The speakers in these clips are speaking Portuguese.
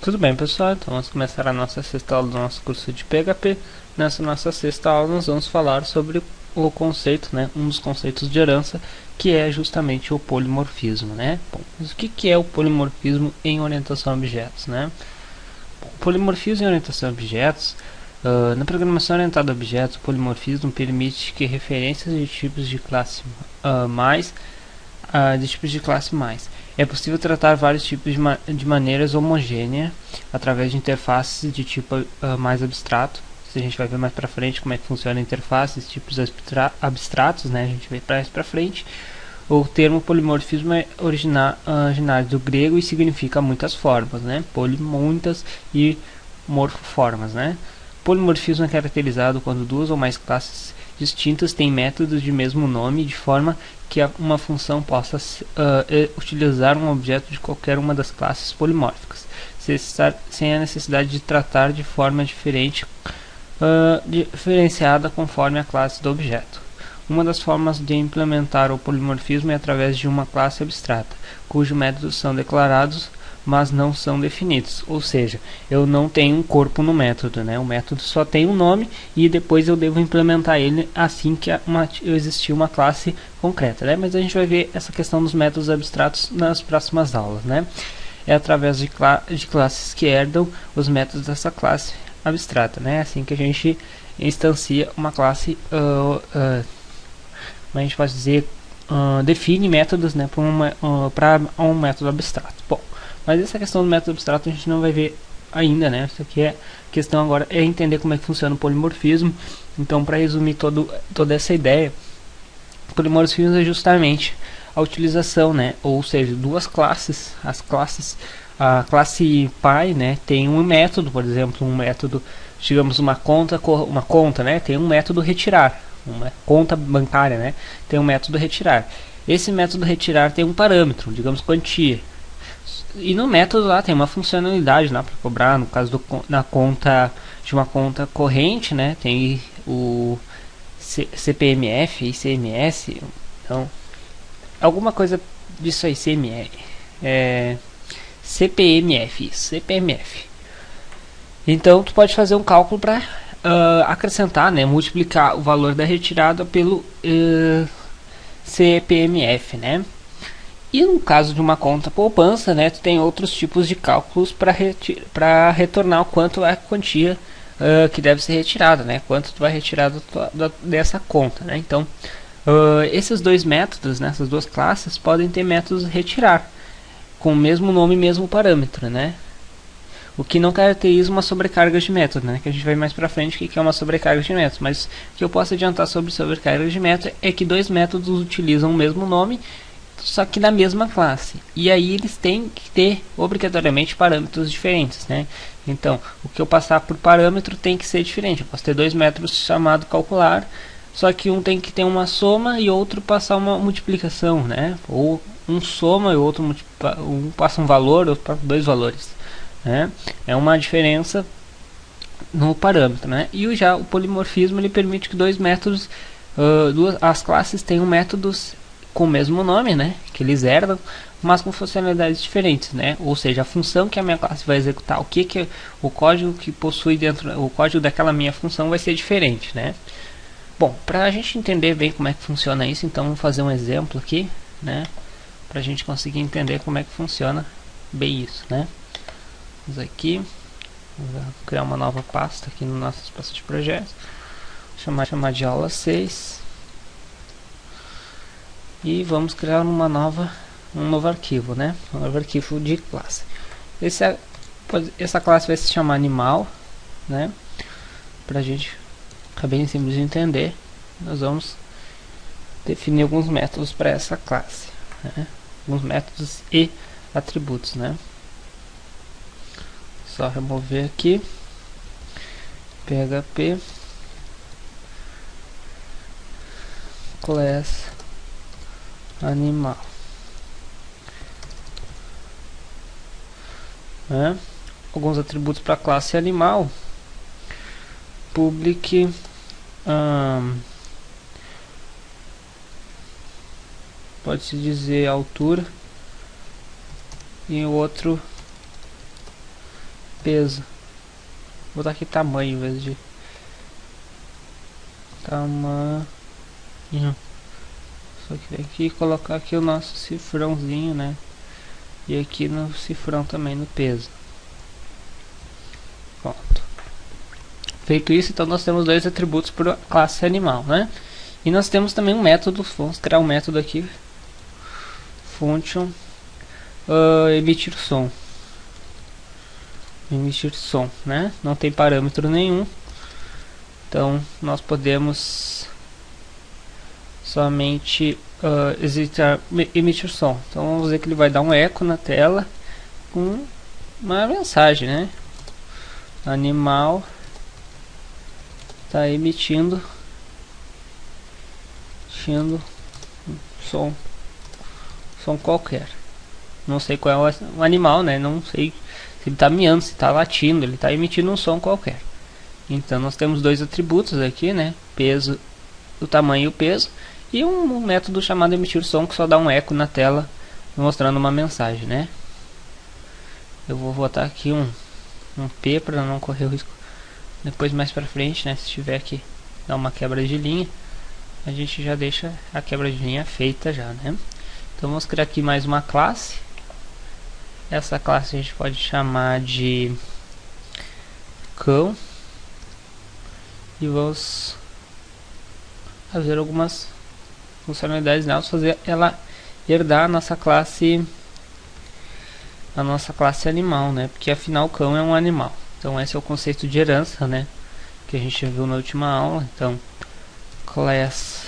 Tudo bem, pessoal, então vamos começar a nossa sexta aula do nosso curso de PHP. Nessa nossa sexta aula nós vamos falar sobre o conceito, um dos conceitos de herança, que é justamente o polimorfismo, Bom, mas o que é o polimorfismo em orientação a objetos, Bom, o polimorfismo em orientação a objetos, na programação orientada a objetos, o polimorfismo permite que referências de tipos de classe mais é possível tratar vários tipos de maneiras homogêneas através de interfaces de tipo mais abstrato. A gente vai ver mais para frente como é que funciona a interface, tipos abstratos, a gente vai mais para frente. O termo polimorfismo é originário do grego e significa muitas formas, poli, muitas, e morfo, formas, Polimorfismo é caracterizado quando duas ou mais classes distintas têm métodos de mesmo nome, de forma que uma função possa utilizar um objeto de qualquer uma das classes polimórficas, sem a necessidade de tratar de forma diferenciada conforme a classe do objeto. Uma das formas de implementar o polimorfismo é através de uma classe abstrata, cujos métodos são declarados, mas não são definidos, ou seja, eu não tenho um corpo no método, o método só tem um nome e depois eu devo implementar ele assim que existir uma classe concreta, mas a gente vai ver essa questão dos métodos abstratos nas próximas aulas, É através de classes que herdam os métodos dessa classe abstrata, É assim que a gente instancia uma classe, a gente pode dizer, define métodos, para um método abstrato. Bom, mas essa questão do método abstrato a gente não vai ver ainda, Isso aqui é questão agora é entender como é que funciona o polimorfismo. Então, para resumir toda essa ideia, o polimorfismo é justamente a utilização, ou seja, duas classes. A classe pai, tem um método, por exemplo, um método, digamos uma conta, tem um método retirar, uma conta bancária, tem um método retirar. Esse método retirar tem um parâmetro, digamos quantia. E no método lá tem uma funcionalidade para cobrar, no caso na conta de uma conta corrente, tem o CPMF e ICMS, então alguma coisa disso aí, CPMF. Então tu pode fazer um cálculo para acrescentar, multiplicar o valor da retirada pelo CPMF, E no caso de uma conta poupança, tu tem outros tipos de cálculos para retornar o quanto é a quantia que deve ser retirada, quanto tu vai retirar dessa conta, Então, esses dois métodos, essas duas classes, podem ter métodos retirar, com o mesmo nome e mesmo parâmetro, O que não caracteriza uma sobrecarga de método, que a gente vai mais pra frente o que é uma sobrecarga de método. Mas o que eu posso adiantar sobre sobrecarga de método é que dois métodos utilizam o mesmo nome, só que da mesma classe. E aí eles têm que ter obrigatoriamente parâmetros diferentes, Então, o que eu passar por parâmetro tem que ser diferente. Eu posso ter dois métodos chamados calcular, só que um tem que ter uma soma e outro passar uma multiplicação, Ou um soma e outro um passa um valor, outro passa dois valores, É uma diferença no parâmetro, E já o polimorfismo ele permite que dois métodos, as classes tenham métodos com o mesmo nome, que eles herdam, mas com funcionalidades diferentes, Ou seja, a função que a minha classe vai executar, o código que possui dentro, o código daquela minha função vai ser diferente, Bom, para a gente entender bem como é que funciona isso, então vamos fazer um exemplo aqui, para a gente conseguir entender como é que funciona bem isso, Vamos aqui, vamos criar uma nova pasta aqui no nosso espaço de projetos, chamar de aula 6. E vamos criar um novo arquivo, um novo arquivo de classe. Essa classe vai se chamar animal, Para a gente ficar bem simples de entender, nós vamos definir alguns métodos para essa classe, alguns métodos e atributos, Só remover aqui, PHP class animal, alguns atributos para a classe animal, public, pode-se dizer altura, e o outro peso. Vou botar aqui tamanho em vez de tamanho. Só que tem que colocar aqui o nosso cifrãozinho, né? E aqui no cifrão também, no peso. Pronto. Feito isso, então nós temos dois atributos para a classe animal, né? E nós temos também um método. Vamos criar um método aqui, function emitir som. Emitir som, né? Não tem parâmetro nenhum, então nós podemos somente emitir som. Então vamos dizer que ele vai dar um eco na tela com uma mensagem, né? Animal está emitindo som qualquer. Não sei qual é o animal, né? Não sei se ele está miando, se está latindo, ele está emitindo um som qualquer. Então nós temos dois atributos aqui, né? Peso, o tamanho e o peso, e um método chamado emitir som que só dá um eco na tela mostrando uma mensagem, né? Eu vou botar aqui um P para não correr o risco depois mais para frente, né? Se tiver que dar uma quebra de linha, a gente já deixa a quebra de linha feita já, né? Então vamos criar aqui mais uma classe. Essa classe a gente pode chamar de cão e vamos fazer algumas funcionalidades nela, fazer ela herdar a nossa classe animal, né? Porque afinal o cão é um animal. Então esse é o conceito de herança, né? Que a gente viu na última aula. Então class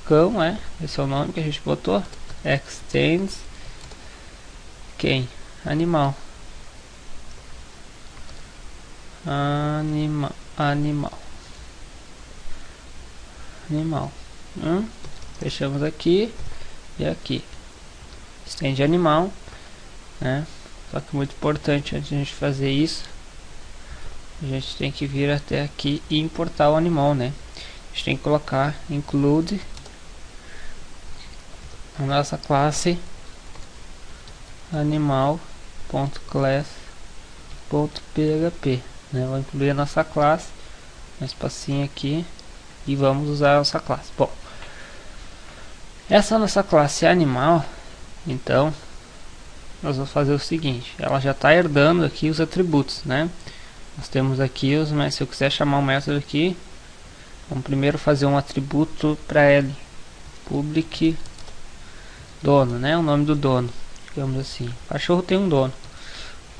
cão, esse é o nome que a gente botou. Extends quem? Animal. Fechamos aqui e aqui. Estende animal, né? Só que muito importante, antes de a gente fazer isso, a gente tem que vir até aqui e importar o animal, né? A gente tem que colocar include a nossa classe animal.class.php, né? Vou incluir a nossa classe, um espacinho aqui, e vamos usar a nossa classe. Bom, essa nossa classe animal, então nós vamos fazer o seguinte: ela já está herdando aqui os atributos, né? Nós temos aqui os, mas se eu quiser chamar um método aqui, vamos primeiro fazer um atributo para ele, public dono, né? O nome do dono, digamos assim. O cachorro tem um dono,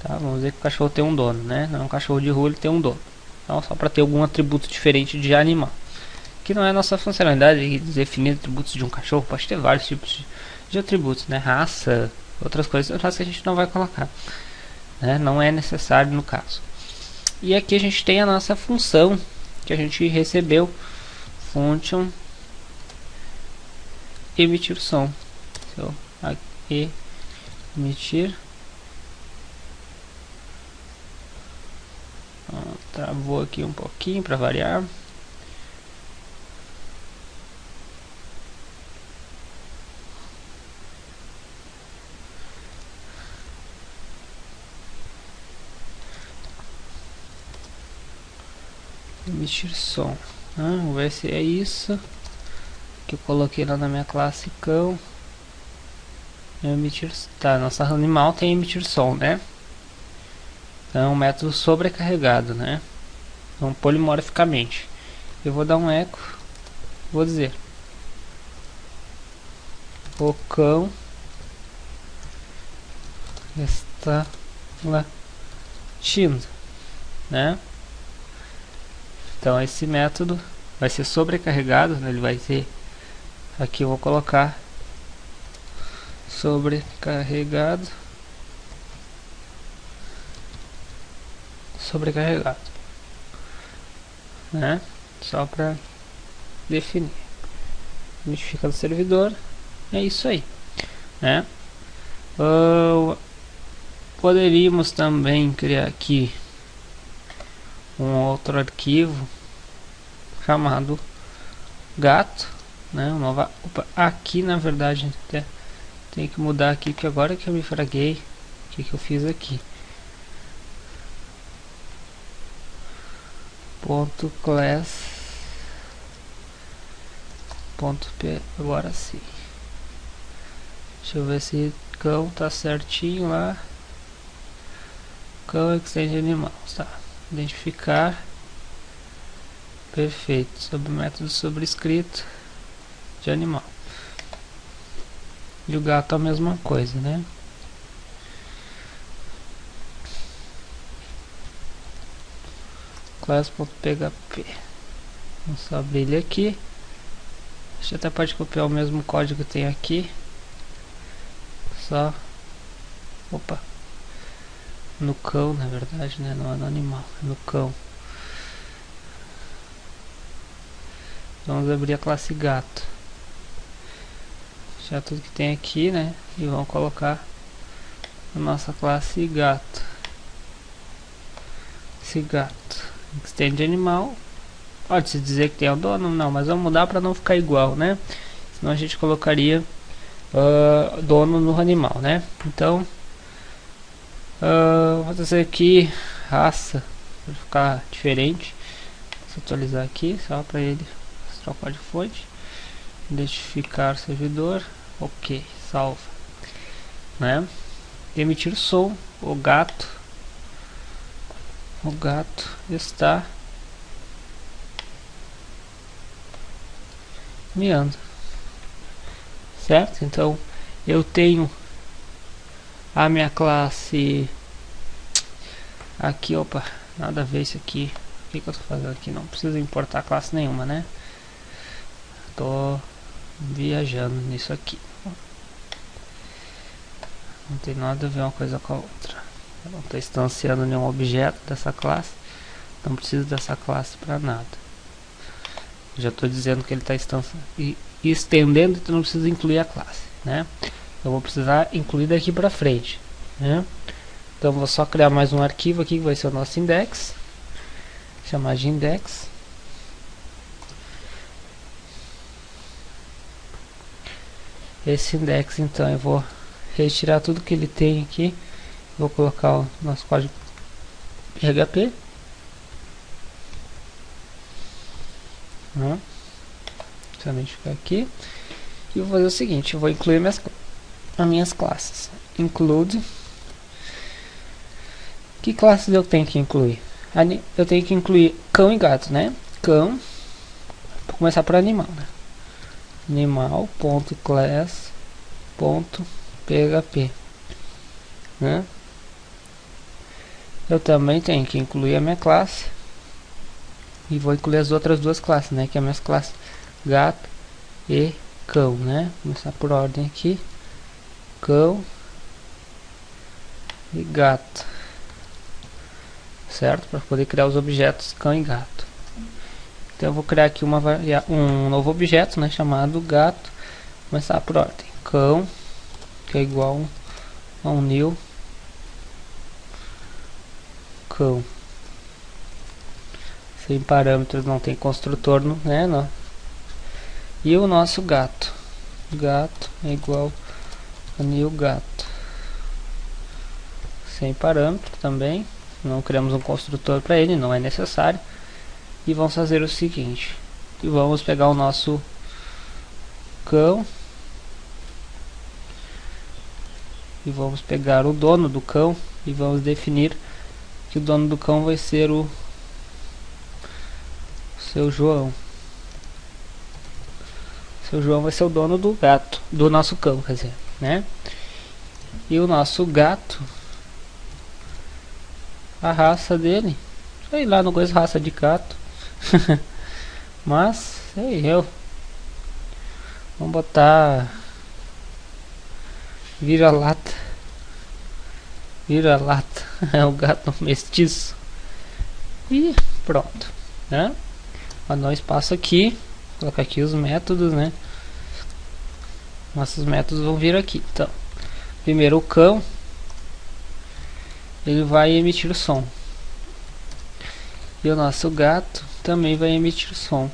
tá? Vamos dizer que o cachorro tem um dono, né? Não é um cachorro de rua, ele tem um dono. Então só para ter algum atributo diferente de animal, que não é a nossa funcionalidade de definir atributos de um cachorro. Pode ter vários tipos de atributos, né? Raça, outras coisas que a gente não vai colocar, né? Não é necessário no caso. E aqui a gente tem a nossa função que a gente recebeu, function emitir som. Então, aqui, emitir. Travou aqui um pouquinho para variar. Emitir som. Vamos ver se é isso que eu coloquei lá na minha classe cão. Emitir, tá, nossa animal tem emitir som, né? Então é um método sobrecarregado, né? Então polimorficamente eu vou dar um eco, vou dizer o cão está latindo, né? Então esse método vai ser sobrecarregado, né? Ele vai ser, aqui eu vou colocar sobrecarregado, né? Só para definir. Identifica do servidor, é isso aí, né? Poderíamos também criar aqui um outro arquivo chamado gato, né? Opa, aqui na verdade tem que mudar aqui, que agora que eu me fraguei, o que eu fiz aqui? Ponto class ponto p, agora sim. Deixa eu ver se cão tá certinho lá. Cão extend animals, tá? Identificar. Perfeito. Sobre método sobrescrito de animal. E o gato a mesma coisa, né? Class.php. Vamos só abrir ele aqui. A gente até pode copiar o mesmo código que tem aqui. Só. Opa. No cão, na verdade, né? Não é no animal, é no cão. Vamos abrir a classe gato. Já tudo que tem aqui, né? E vamos colocar a nossa classe gato. Esse gato. Extend animal. Pode se dizer que tem o dono? Não, mas vamos mudar para não ficar igual, né? Senão a gente colocaria dono no animal, né? Então, vou fazer aqui raça para ficar diferente. Vou atualizar aqui só para ele mostrar o código fonte. Identificar servidor. Ok, salva, né? Emitir som. O gato está miando, certo? Então eu tenho a minha classe aqui. Opa, nada a ver isso aqui. O que eu tô fazendo aqui? Não preciso importar classe nenhuma, né? Tô viajando nisso aqui. Não tem nada a ver uma coisa com a outra. Eu não estou instanciando nenhum objeto dessa classe. Não preciso dessa classe para nada. Já estou dizendo que ele está estendendo, então não preciso incluir a classe, né? Eu vou precisar incluir daqui para frente, né? Então vou só criar mais um arquivo aqui que vai ser o nosso index. Chamar de index. Esse index, então, eu vou retirar tudo que ele tem aqui. Vou colocar o nosso código PHP. Somente ficar aqui. E vou fazer o seguinte: eu vou incluir as minhas classes. Include. Que classes eu tenho que incluir? Eu tenho que incluir cão e gato, né? Cão. Vou começar por animal, né? Animal.class.php, né? Eu também tenho que incluir a minha classe e vou incluir as outras duas classes, né? Que é a minha classe gato e cão, né? Vou começar por ordem aqui: cão e gato, certo? Para poder criar os objetos cão e gato. Então eu vou criar aqui um novo objeto, né, chamado gato. Começar por ordem: cão, que é igual a um new cão. Sem parâmetros, não tem construtor, né? Não. E o nosso gato é igual a new gato. Sem parâmetro também. Não criamos um construtor para ele, não é necessário. E vamos fazer o seguinte: e vamos pegar o nosso cão e vamos pegar o dono do cão e vamos definir que o dono do cão vai ser o seu João. Seu João vai ser o dono do gato, do nosso cão, quer dizer, né? E o nosso gato, a raça dele, sei lá, não conheço raça de gato. Mas sei eu, vamos botar vira-lata. É o gato mestiço. E pronto, né? Vou dar um espaço aqui, colocar aqui os métodos, né? Nossos métodos vão vir aqui. Então, primeiro o cão, ele vai emitir o som. E o nosso gato também vai emitir som.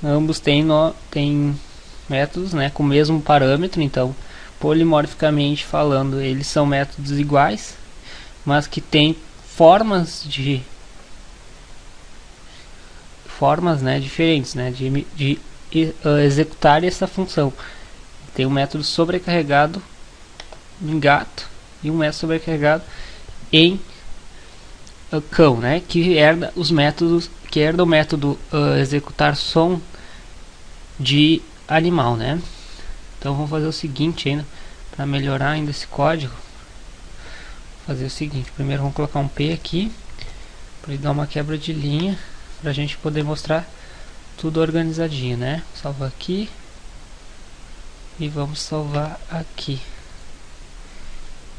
ambos têm métodos, né, com o mesmo parâmetro, então polimorficamente falando eles são métodos iguais, mas que têm formas, né, diferentes, né, de executar essa função. Tem um método sobrecarregado em gato e um método sobrecarregado em cão, né, que herda o método executar som de animal, né. Então vamos fazer o seguinte ainda, para melhorar ainda esse código. Vou fazer o seguinte, primeiro vamos colocar um P aqui, para ele dar uma quebra de linha, para a gente poder mostrar tudo organizadinho, né. Salva aqui e vamos salvar aqui.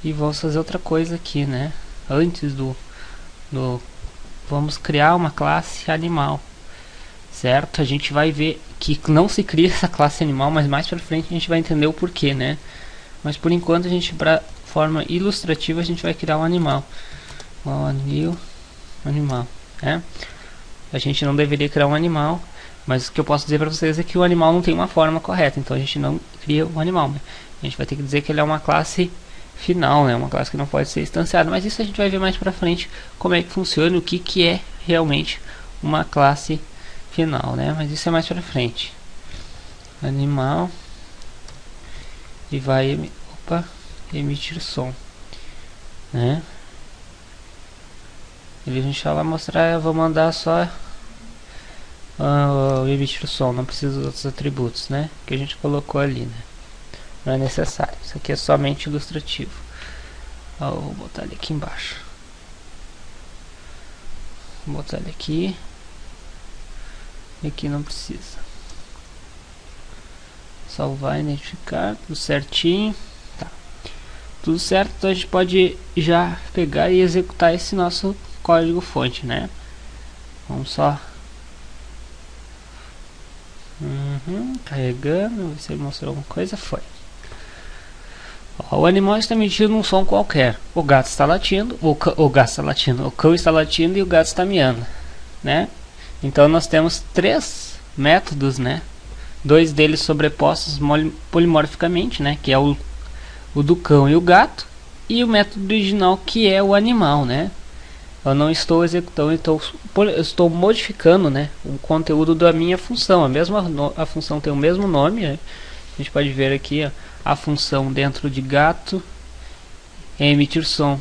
E vamos fazer outra coisa aqui, né, antes vamos criar uma classe animal, certo? A gente vai ver que não se cria essa classe animal, mas mais pra frente a gente vai entender o porquê, né? Mas por enquanto a gente, para forma ilustrativa, a gente vai criar um animal. Animal, né? A gente não deveria criar um animal, mas o que eu posso dizer para vocês é que o animal não tem uma forma correta, então a gente não cria um animal, né? A gente vai ter que dizer que ele é uma classe final, né? Uma classe que não pode ser instanciada, mas isso a gente vai ver mais pra frente como é que funciona, o que é realmente uma classe final, né? Mas isso é mais pra frente. Animal e vai emitir som, né? Ele a gente já vai mostrar, eu vou mandar só emitir som, não precisa dos outros atributos, né? Que a gente colocou ali, né? Não é necessário, isso aqui é somente ilustrativo. Vou botar ele aqui embaixo. Vou botar ele aqui. E aqui não precisa. Salvar, identificar, tudo certinho. Tá. Tudo certo, então a gente pode já pegar e executar esse nosso código fonte, né? Vamos só carregando, ver se ele mostrou alguma coisa. Foi. O animal está emitindo um som qualquer. O gato está latindo, o cão está latindo e o gato está miando, né? Então nós temos três métodos, né? Dois deles sobrepostos polimorficamente, né? Que é o do cão e o gato, e o método original que é o animal, né? Eu não estou executando, eu estou modificando, né, o conteúdo da minha função. A função tem o mesmo nome, né? A gente pode ver aqui, ó, a função dentro de gato é emitir som,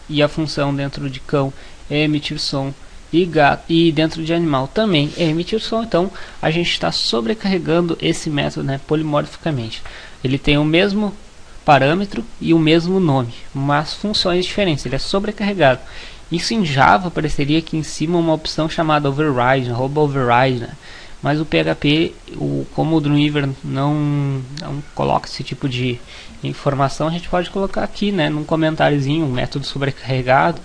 e a função dentro de cão é emitir som, e dentro de animal também é emitir som. Então a gente está sobrecarregando esse método, né, polimorficamente. Ele tem o mesmo parâmetro e o mesmo nome, mas funções diferentes. Ele é sobrecarregado. Isso em Java apareceria aqui em cima uma opção chamada override, override, né? Mas o PHP, como o Dreamweaver não coloca esse tipo de informação, a gente pode colocar aqui, né, num comentáriozinho, um método sobrecarregado,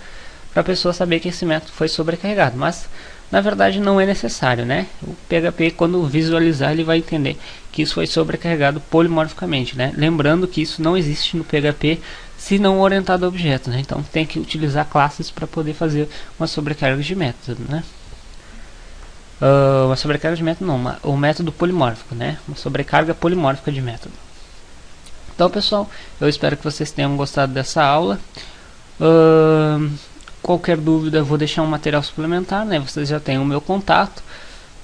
para a pessoa saber que esse método foi sobrecarregado. Mas na verdade não é necessário, né? O PHP, quando visualizar, ele vai entender que isso foi sobrecarregado polimorficamente, né? Lembrando que isso não existe no PHP se não orientado a objetos, né? Então tem que utilizar classes para poder fazer uma sobrecarga de método, né? Uma sobrecarga de método não, o método polimórfico, né? Uma sobrecarga polimórfica de método. Então pessoal, eu espero que vocês tenham gostado dessa aula. Qualquer dúvida eu vou deixar um material suplementar, né? Vocês já têm o meu contato.